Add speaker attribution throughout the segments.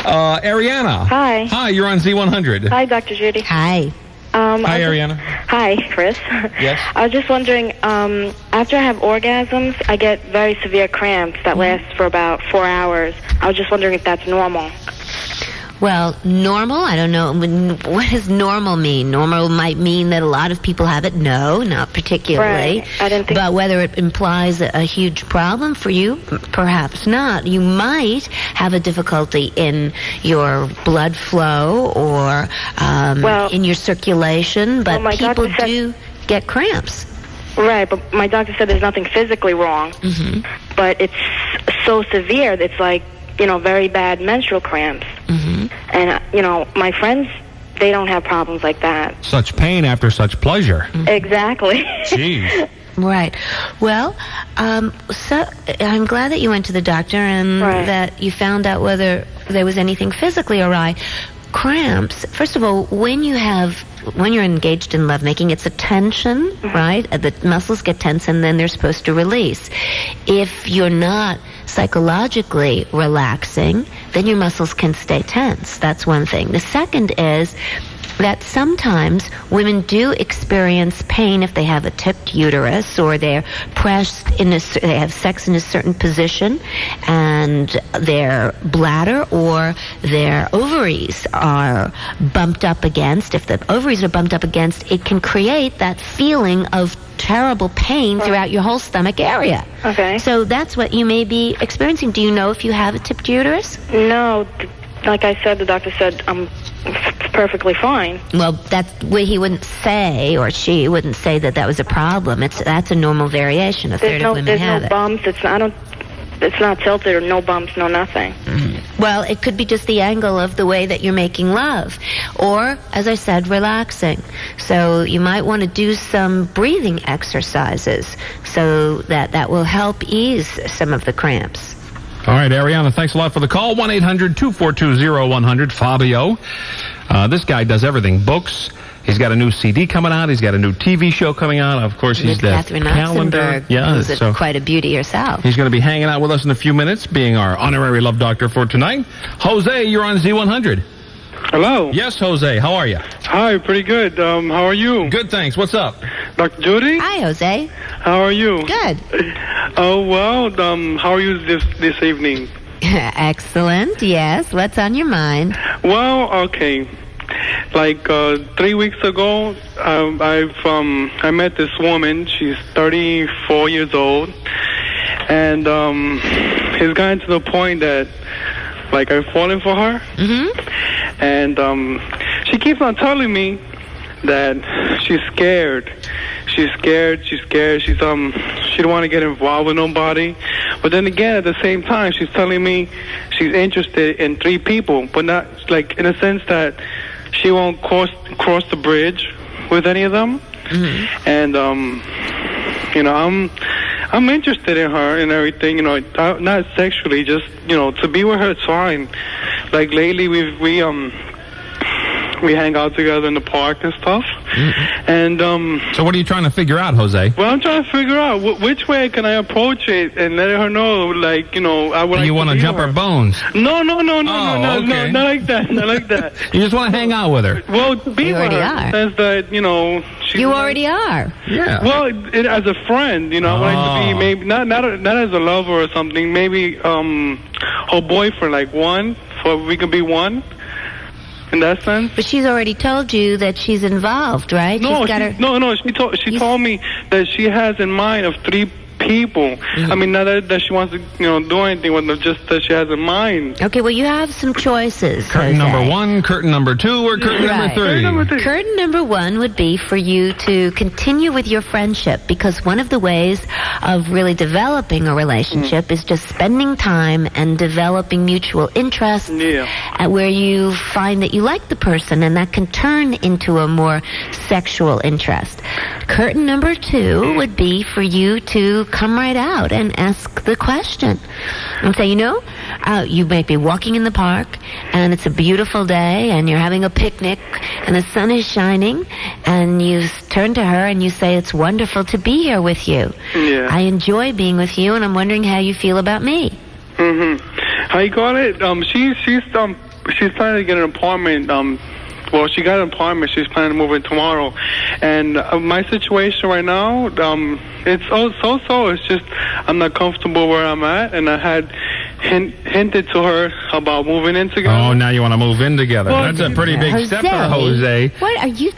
Speaker 1: Ariana.
Speaker 2: Hi.
Speaker 1: Hi, you're on Z100.
Speaker 2: Hi, Dr. Judy.
Speaker 3: Hi.
Speaker 1: Hi, Ariana.
Speaker 2: Hi, Chris.
Speaker 1: Yes?
Speaker 2: I was just wondering, after I have orgasms, I get very severe cramps that last for about 4 hours. I was just wondering if that's normal.
Speaker 3: Well, normal, I don't know. What does normal mean? Normal might mean that a lot of people have it. No, not particularly.
Speaker 2: Right. I didn't think.
Speaker 3: But whether it implies a huge problem for you, perhaps not. You might have a difficulty in your blood flow or in your circulation, but people do get cramps.
Speaker 2: Right, but my doctor said there's nothing physically wrong.
Speaker 3: Mm-hmm.
Speaker 2: But it's so severe that it's like, very bad menstrual cramps.
Speaker 3: Mm-hmm.
Speaker 2: And, my friends, they don't have problems like that.
Speaker 1: Such pain after such pleasure.
Speaker 3: Mm-hmm.
Speaker 2: Exactly.
Speaker 1: Jeez.
Speaker 3: Right. Well, so I'm glad that you went to the doctor and that you found out whether there was anything physically awry. Cramps, first of all, when you're engaged in lovemaking, it's a tension, right? The muscles get tense and then they're supposed to release. If you're not psychologically relaxing, then your muscles can stay tense. That's one thing. The second is that sometimes women do experience pain if they have a tipped uterus or they're pressed they have sex in a certain position and their bladder or their ovaries are bumped up against. If the ovaries are bumped up against, it can create that feeling of terrible pain throughout your whole stomach area.
Speaker 2: Okay.
Speaker 3: So that's what you may be experiencing. Do you know if you have a tipped uterus?
Speaker 2: No. Like I said, the doctor said I'm perfectly fine.
Speaker 3: Well, that's where he wouldn't say, or she wouldn't say that was a problem. That's a normal variation. A third of women have it.
Speaker 2: There's no bumps. It's not tilted or no bumps, no nothing.
Speaker 3: Mm-hmm. Well, it could be just the angle of the way that you're making love, or, as I said, relaxing. So you might want to do some breathing exercises so that will help ease some of the cramps.
Speaker 1: All right, Ariana, thanks a lot for the call. 1-800-242-0100, Fabio. This guy does everything. Books. He's got a new CD coming out. He's got a new TV show coming out. Of course, he's the calendar.
Speaker 3: Who's quite a beauty herself.
Speaker 1: He's going to be hanging out with us in a few minutes, being our honorary love doctor for tonight. Jose, you're on Z100.
Speaker 4: Hello.
Speaker 1: Yes, Jose. How are you?
Speaker 4: Hi, pretty good. How are you?
Speaker 1: Good, thanks. What's up?
Speaker 4: Dr. Judy?
Speaker 3: Hi, Jose.
Speaker 4: How are you?
Speaker 3: Good.
Speaker 4: Oh, well, how are you this evening?
Speaker 3: Excellent, yes. What's on your mind?
Speaker 4: Well, okay. Like 3 weeks ago, I met this woman. She's 34 years old. And it's gotten to the point that, like, I've fallen for her.
Speaker 3: Mm-hmm.
Speaker 4: And she keeps on telling me that she's scared. She's scared. She don't want to get involved with nobody. But then again, at the same time, she's telling me she's interested in 3 people, but not, like, in a sense that she won't cross the bridge with any of them.
Speaker 3: Mm-hmm.
Speaker 4: And, I'm interested in her and everything, not sexually, just, to be with her, it's fine. Like, lately, we hang out together in the park and stuff. Mm-hmm. And
Speaker 1: so what are you trying to figure out, Jose?
Speaker 4: Well, I'm trying to figure out which way can I approach it and let her know, like, I would.
Speaker 1: You want to jump her bones?
Speaker 4: No,
Speaker 1: okay.
Speaker 4: not like that, not like that.
Speaker 1: You just want to hang out with her?
Speaker 4: Well, be with her. In the sense that, she's
Speaker 3: you already are.
Speaker 1: Yeah.
Speaker 4: Well, as a friend, I would like to be maybe not as a lover or something. Maybe her boyfriend, like we could be one. In that sense.
Speaker 3: But she's already told you that she's involved, right?
Speaker 4: No, she told me that she has in mind of 3 people. Mm-hmm. I mean, not that she wants to, do anything with them, just that she has in mind.
Speaker 3: Okay, well, you have some choices.
Speaker 1: Curtain number 1, curtain number 2, or curtain number 3?
Speaker 3: Curtain number 1 would be for you to continue with your friendship, because one of the ways of really developing a relationship is just spending time and developing mutual interests where you find that you like the person, and that can turn into a more sexual interest. Curtain number 2 would be for you to come right out and ask the question and say, you might be walking in the park and it's a beautiful day and you're having a picnic and the sun is shining, and you turn to her and you say, it's wonderful to be here with you.
Speaker 4: Yeah.
Speaker 3: I enjoy being with you, and I'm wondering how you feel about me.
Speaker 4: Mm-hmm. How you call it? She's she's planning to get an apartment. Well, she got an apartment. She's planning to move in tomorrow. And my situation right now, it's so. It's just I'm not comfortable where I'm at, and I had hinted to her about moving in together.
Speaker 1: Oh, now you want to move in together.
Speaker 4: Well,
Speaker 1: that's a pretty big step for Jose.
Speaker 3: What are you...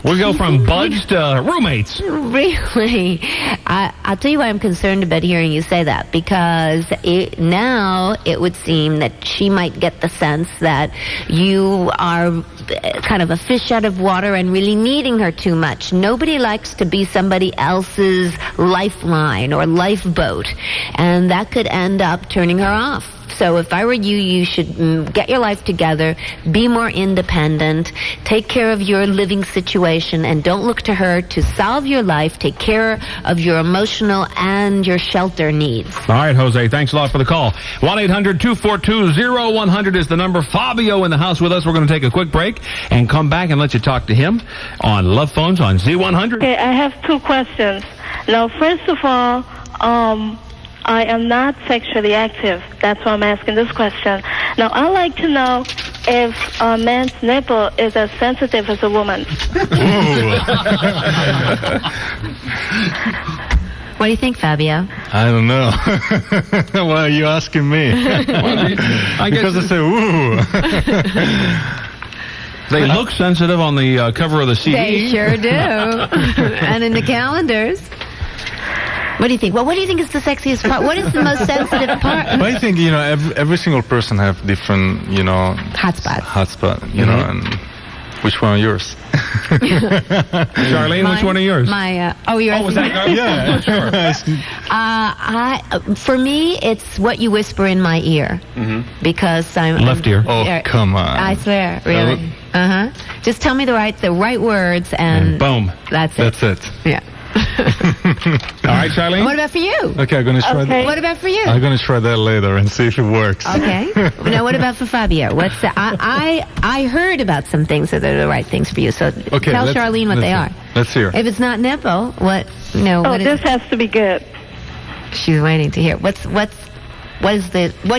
Speaker 1: We go from buds to roommates.
Speaker 3: Really? I'll tell you why I'm concerned about hearing you say that, because now it would seem that she might get the sense that you are kind of a fish out of water and really needing her too much. Nobody likes to be somebody else's lifeline or lifeboat, and that could end up turning her off. So if I were you, you should get your life together, be more independent, take care of your living situation, and don't look to her to solve your life. Take care of your emotional and your shelter needs.
Speaker 1: All right, Jose, thanks a lot for the call. 1-800-242-0100 is the number. Fabio in the house with us. We're going to take a quick break and come back and let you talk to him on Love Phones on Z100.
Speaker 2: Okay, I have two questions. Now, first of all, I am not sexually active. That's why I'm asking this question. Now, I'd like to know if a man's nipple is as sensitive as a woman's.
Speaker 3: What do you think, Fabio?
Speaker 5: I don't know. Why are you asking me? Because I say, ooh.
Speaker 1: They look sensitive on the cover of the CD.
Speaker 3: They sure do. And in the calendars. What do you think? Well, what do you think is the sexiest part? What is the most sensitive part?
Speaker 5: But I think, every single person have different,
Speaker 3: Hotspot,
Speaker 5: and which one are yours?
Speaker 1: Charlene, which one are yours?
Speaker 3: Yours.
Speaker 1: Was that yours?
Speaker 5: Yeah,
Speaker 1: sure.
Speaker 3: For me, it's what you whisper in my ear. Mm-hmm. Because I'm...
Speaker 1: Left ear.
Speaker 5: Oh, come on.
Speaker 3: I swear, really. Just tell me the right words and...
Speaker 1: boom.
Speaker 3: That's it.
Speaker 5: That's it.
Speaker 3: Yeah.
Speaker 1: All right, Charlene?
Speaker 3: What about for you?
Speaker 5: Okay, I'm going to try that.
Speaker 3: What about for you?
Speaker 5: I'm going to try that later and see if it works.
Speaker 3: Okay. Now, what about for Fabio? What's I heard about some things that are the right things for you, so tell Charlene what they are.
Speaker 5: Let's hear.
Speaker 3: If it's not nipple, what
Speaker 2: This has to be good.
Speaker 3: She's waiting to hear. What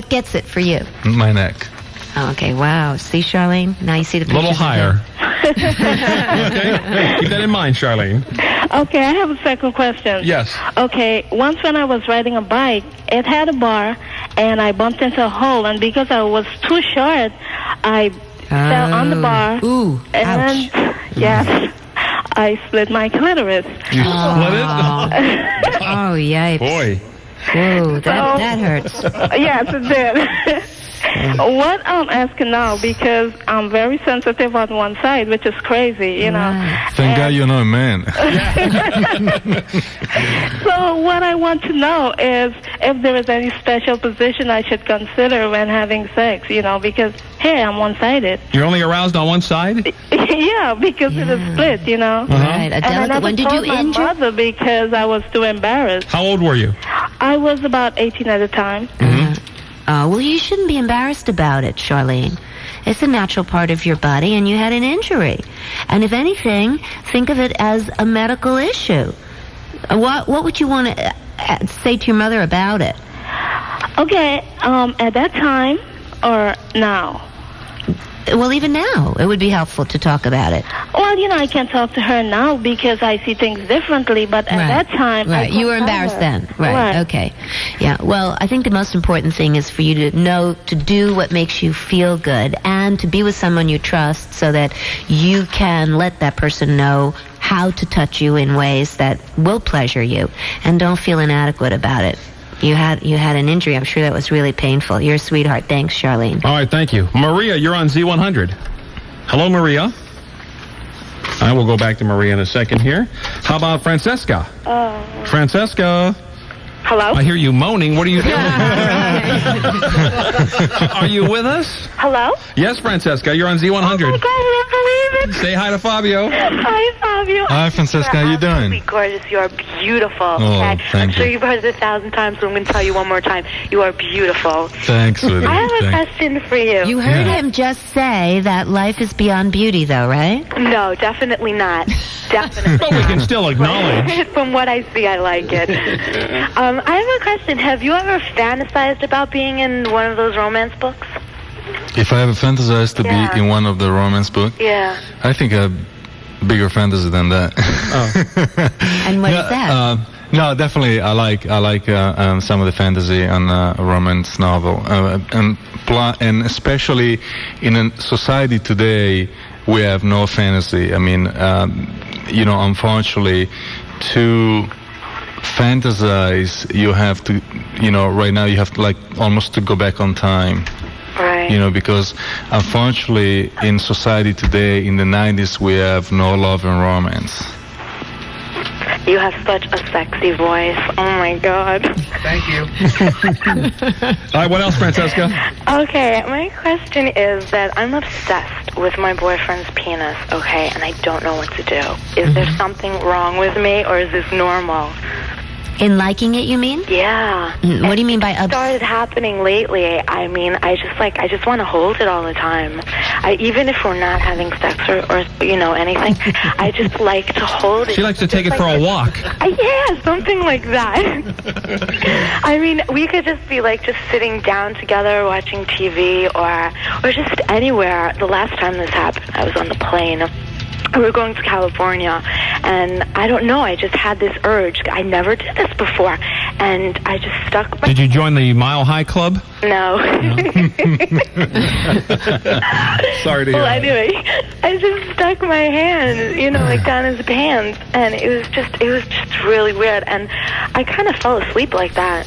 Speaker 3: gets it for you?
Speaker 5: My neck.
Speaker 3: Oh, okay, wow. See, Charlene? Now you see the picture.
Speaker 1: A little higher. Okay. Keep that in mind, Charlene.
Speaker 2: Okay, I have a second question.
Speaker 1: Yes.
Speaker 2: Okay, once when I was riding a bike, it had a bar, and I bumped into a hole, and because I was too short, I fell on the bar.
Speaker 3: Ooh,
Speaker 2: and
Speaker 3: ouch.
Speaker 2: Yes, I split my clitoris.
Speaker 1: You split it?
Speaker 3: Oh, yikes.
Speaker 1: Boy.
Speaker 3: Whoa, that hurts.
Speaker 2: Yes, it did. What I'm asking now, because I'm very sensitive on one side, which is crazy,
Speaker 3: Right.
Speaker 5: Thank God you're not a man.
Speaker 2: So what I want to know is if there is any special position I should consider when having sex, because, hey, I'm one-sided.
Speaker 1: You're only aroused on one side?
Speaker 2: Yeah, because it is split,
Speaker 3: Right, a delicate one. Did you injure?
Speaker 2: My mother because I was too embarrassed.
Speaker 1: How old were you?
Speaker 2: I was about 18 at the time.
Speaker 3: Well, you shouldn't be embarrassed about it, Charlene. It's a natural part of your body, and you had an injury. And if anything, think of it as a medical issue. What would you want to say to your mother about it?
Speaker 2: Okay, at that time or now?
Speaker 3: Well, even now, it would be helpful to talk about it.
Speaker 2: Well, I can't talk to her now because I see things differently, but at that time...
Speaker 3: Right, you were embarrassed then. Right, okay. Yeah, well, I think the most important thing is for you to know to do what makes you feel good and to be with someone you trust so that you can let that person know how to touch you in ways that will pleasure you, and don't feel inadequate about it. You had an injury. I'm sure that was really painful. You're a sweetheart. Thanks, Charlene.
Speaker 1: All right, thank you. Maria, you're on Z100. Hello, Maria. I will go back to Maria in a second here. How about Francesca? Francesca.
Speaker 2: Hello?
Speaker 1: I hear you moaning. What are you doing? Are you with us?
Speaker 2: Hello?
Speaker 1: Yes, Francesca. You're on Z100.
Speaker 2: Oh, my God, I don't believe it.
Speaker 1: Say hi to Fabio.
Speaker 2: Hi, Fabio.
Speaker 5: Hi, Francesca. How you doing?
Speaker 6: You're gorgeous. You are beautiful.
Speaker 5: Oh,
Speaker 6: I'm
Speaker 5: thank
Speaker 6: sure
Speaker 5: you.
Speaker 6: you've heard it 1,000 times, but I'm going to tell you one more time. You are beautiful.
Speaker 5: Thanks, sweetie.
Speaker 6: I have a question for you.
Speaker 3: You heard him just say that life is beyond beauty, though, right?
Speaker 6: No, definitely not. Definitely
Speaker 1: But we can still acknowledge.
Speaker 6: From what I see, I like it. I have a question. Have you ever fantasized about being in one of those romance books?
Speaker 5: If I ever fantasized to be in one of the romance books, I think I have bigger fantasy than that.
Speaker 3: And what is that?
Speaker 5: No, definitely. I like some of the fantasy and a romance novel, and especially in a society today, we have no fantasy. I mean, unfortunately, to fantasize, you have to, right now you have to, almost to go back on time.
Speaker 6: Right.
Speaker 5: Because unfortunately, in society today, in the 90s, we have no love and romance.
Speaker 6: You have such a sexy voice. Oh, my God.
Speaker 1: Thank you. All right, what else, Francesca?
Speaker 6: Okay, my question is that I'm obsessed with my boyfriend's penis, okay, and I don't know what to do. Is there something wrong with me, or is this normal?
Speaker 3: In liking it, you mean?
Speaker 6: Yeah.
Speaker 3: What do you mean by
Speaker 6: It started happening lately. I mean, I just want to hold it all the time. Even if we're not having sex or anything, I just like to hold it.
Speaker 1: She likes to take it for a walk.
Speaker 6: Yeah, something like that. I mean, we could just be just sitting down together watching TV or just anywhere. The last time this happened, I was on the plane. We were going to California, and I don't know, I just had this urge. I never did this before, and I just stuck my...
Speaker 1: Did you join the Mile High Club?
Speaker 6: No.
Speaker 1: Sorry to hear.
Speaker 6: Well, anyway, I just stuck my hand, down his pants, and it was just really weird, and I kind of fell asleep like that.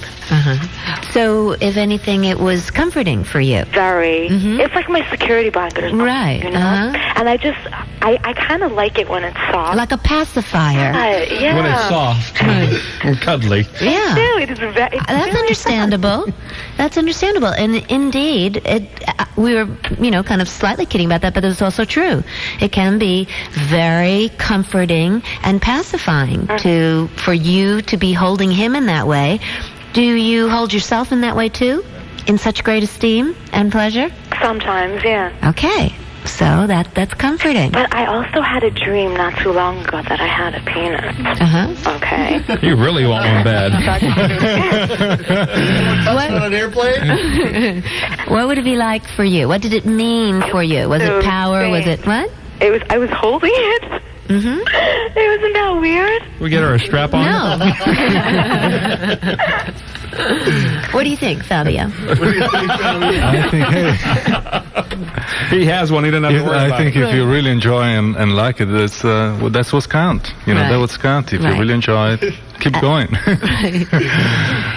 Speaker 3: So, if anything, it was comforting for you.
Speaker 6: Very. It's like my security blanket or something.
Speaker 3: Right.
Speaker 6: And I kind of like it when it's soft.
Speaker 3: Like a pacifier.
Speaker 6: Yeah.
Speaker 1: When it's soft and cuddly.
Speaker 3: Yeah. That's understandable. That's understandable. And indeed, we were, kind of slightly kidding about that, but it's also true. It can be very comforting and pacifying for you to be holding him in that way. Do you hold yourself in that way, too? In such great esteem and pleasure?
Speaker 6: Sometimes, yeah.
Speaker 3: Okay. So that's comforting.
Speaker 6: But I also had a dream not too long ago that I had a penis. Okay.
Speaker 1: You really want one bad.
Speaker 3: What on an airplane? What would it be like for you? What did it mean for you? Was it power? Was it what?
Speaker 6: I was holding it. It wasn't that weird.
Speaker 1: We get her a strap on?
Speaker 3: No. What do you think, Fabio?
Speaker 5: I think,
Speaker 1: he has one. He doesn't have to worry about
Speaker 5: I think if you really enjoy and like it, that's what's count. That's what's count. If you really enjoy it, keep going.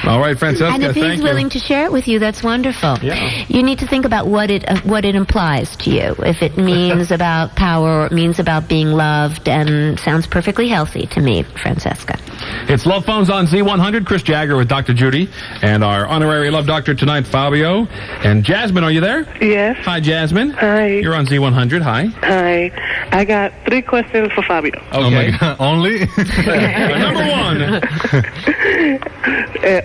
Speaker 1: All right, Francesca,
Speaker 3: and if he's willing to share it with you, that's wonderful.
Speaker 1: Yeah.
Speaker 3: You need to think about what it implies to you. If it means about power or it means about being loved, and sounds perfectly healthy to me, Francesca.
Speaker 1: It's Love Phones on Z100. Chris Jagger with Dr. Judy and our honorary love doctor tonight, Fabio. And Jasmine, are you there?
Speaker 7: Yes.
Speaker 1: Hi, Jasmine.
Speaker 7: Hi.
Speaker 1: You're on Z100. Hi.
Speaker 7: Hi. I got 3 questions for Fabio.
Speaker 1: Okay.
Speaker 5: Oh my God, only?
Speaker 1: Number 1.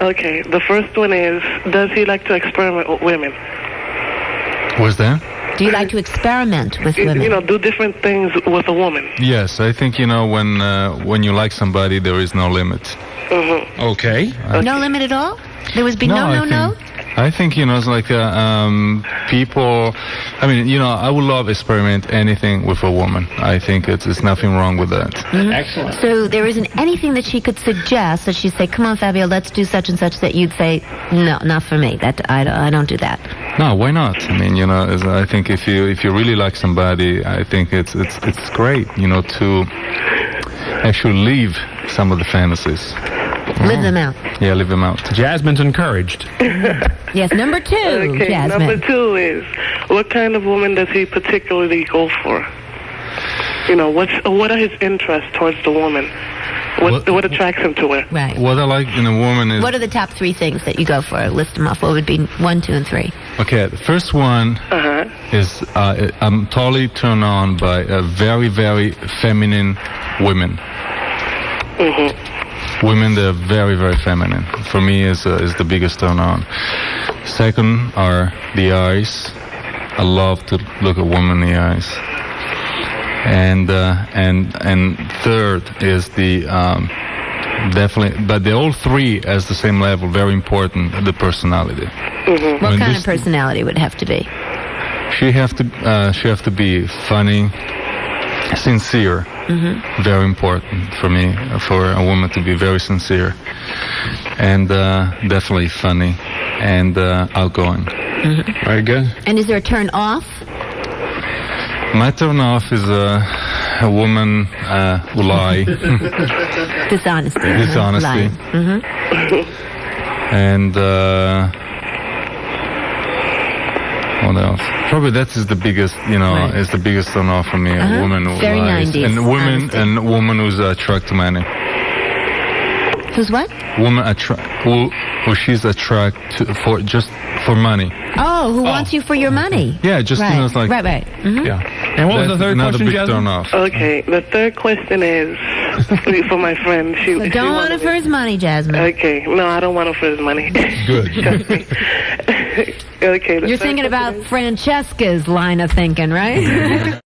Speaker 7: Okay. The first one is, does he like to experiment with women?
Speaker 5: What's that?
Speaker 3: Do you like to experiment with women?
Speaker 7: Do different things with a woman.
Speaker 5: Yes, I think, when you like somebody, there is no limit.
Speaker 1: Okay.
Speaker 3: No limit at all? There was no?
Speaker 5: I think, it's like people... I mean, I would love experiment anything with a woman. I think it's nothing wrong with that.
Speaker 1: Excellent.
Speaker 3: So there isn't anything that she could suggest that she'd say, come on, Fabio, let's do such and such, that you'd say, no, not for me. I don't do that.
Speaker 5: No, why not? I mean, I think if you really like somebody, I think it's great, to actually leave some of the fantasies.
Speaker 3: Live them out.
Speaker 5: Yeah, live them out.
Speaker 1: Jasmine's encouraged.
Speaker 3: Yes, number 2,
Speaker 7: Okay,
Speaker 3: Jasmine.
Speaker 7: number 2 is, what kind of woman does he particularly go for? What are his interests towards the woman? What attracts him to her?
Speaker 3: Right.
Speaker 5: What I like in a woman is...
Speaker 3: What are the top 3 things that you go for? List them off. What would be 1, 2, and 3?
Speaker 5: Okay, the first one is I'm totally turned on by very, very feminine women. Women that are very, very feminine. For me, is the biggest turn on. Second are the eyes. I love to look a woman in the eyes. And third is the definitely, but the all 3 as the same level, very important, the personality.
Speaker 3: What kind of personality would it have to be?
Speaker 5: she have to be funny, sincere. Very important for me, for a woman to be very sincere, and definitely funny and outgoing.
Speaker 1: Very good.
Speaker 3: And is there a turn off?
Speaker 5: My turn off is a woman who lie.
Speaker 3: Dishonesty.
Speaker 5: Dishonesty. And what else? Probably that is the biggest, is the biggest turn off for me. A woman who
Speaker 3: Very
Speaker 5: lies,
Speaker 3: 90s,
Speaker 5: and a woman who's attracted to money.
Speaker 3: Who's what?
Speaker 5: Woman who she's attracted for money.
Speaker 3: Oh, who wants you for your money?
Speaker 5: Yeah, just
Speaker 3: right.
Speaker 5: Like
Speaker 3: right.
Speaker 1: Yeah. And what was the third question,
Speaker 5: big
Speaker 1: Jasmine?
Speaker 5: turn off.
Speaker 7: Okay, the third question is for my friend.
Speaker 3: So don't want it for his money, Jasmine.
Speaker 7: Okay, no, I don't want it for his money.
Speaker 5: Good.
Speaker 7: Trust me. Okay.
Speaker 3: You're thinking about Francesca's line of thinking, right?